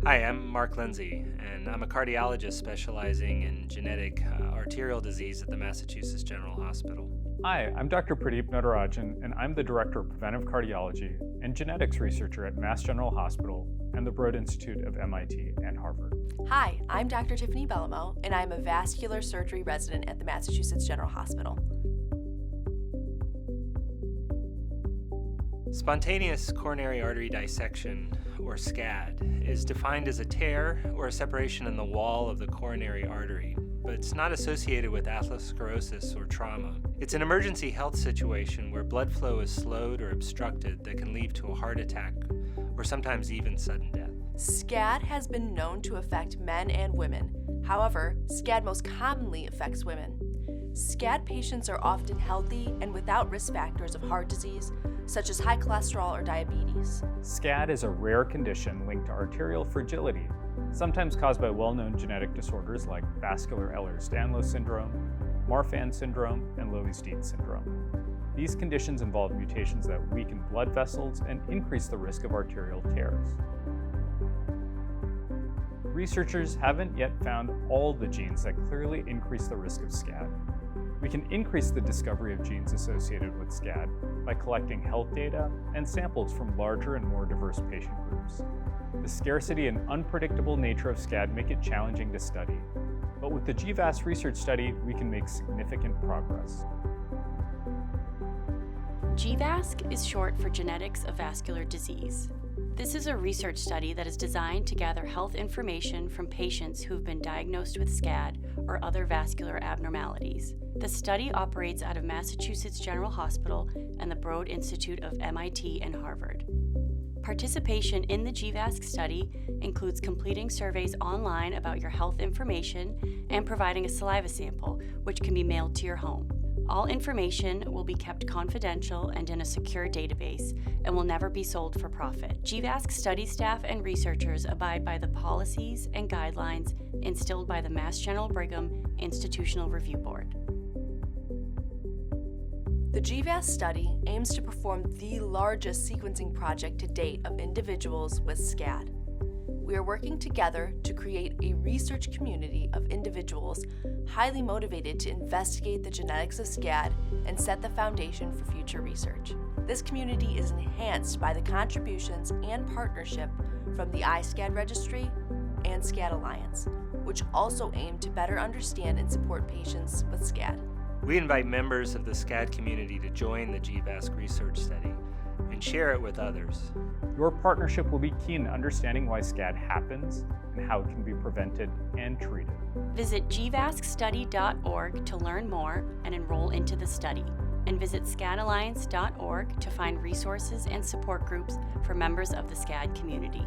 Hi, I'm Mark Lindsay, and I'm a cardiologist specializing in genetic arterial disease at the Massachusetts General Hospital. Hi, I'm Dr. Pradeep Natarajan, and I'm the Director of Preventive Cardiology and Genetics Researcher at Mass General Hospital and the Broad Institute of MIT and Harvard. Hi, I'm Dr. Tiffany Bellamo, and I'm a vascular surgery resident at the Massachusetts General Hospital. Spontaneous coronary artery dissection, or SCAD, is defined as a tear or a separation in the wall of the coronary artery, but it's not associated with atherosclerosis or trauma. It's an emergency health situation where blood flow is slowed or obstructed that can lead to a heart attack or sometimes even sudden death. SCAD has been known to affect men and women. However, SCAD most commonly affects women. SCAD patients are often healthy and without risk factors of heart disease, such as high cholesterol or diabetes. SCAD is a rare condition linked to arterial fragility, sometimes caused by well-known genetic disorders like vascular Ehlers-Danlos syndrome, Marfan syndrome, and Loeys-Dietz syndrome. These conditions involve mutations that weaken blood vessels and increase the risk of arterial tears. Researchers haven't yet found all the genes that clearly increase the risk of SCAD. We can increase the discovery of genes associated with SCAD by collecting health data and samples from larger and more diverse patient groups. The scarcity and unpredictable nature of SCAD make it challenging to study, but with the gVasc research study, we can make significant progress. gVasc is short for Genetics of Vascular Disease. This is a research study that is designed to gather health information from patients who have been diagnosed with SCAD or other vascular abnormalities. The study operates out of Massachusetts General Hospital and the Broad Institute of MIT and Harvard. Participation in the gVasc study includes completing surveys online about your health information and providing a saliva sample, which can be mailed to your home. All information will be kept confidential and in a secure database and will never be sold for profit. gVasc study staff and researchers abide by the policies and guidelines instilled by the Mass General Brigham Institutional Review Board. The gVasc study aims to perform the largest sequencing project to date of individuals with SCAD. We are working together to create a research community of individuals highly motivated to investigate the genetics of SCAD and set the foundation for future research. This community is enhanced by the contributions and partnership from the iSCAD Registry and SCAD Alliance, which also aim to better understand and support patients with SCAD. We invite members of the SCAD community to join the gVasc research study and share it with others. Your partnership will be key in understanding why SCAD happens and how it can be prevented and treated. Visit gvascstudy.org to learn more and enroll into the study, and visit scadalliance.org to find resources and support groups for members of the SCAD community.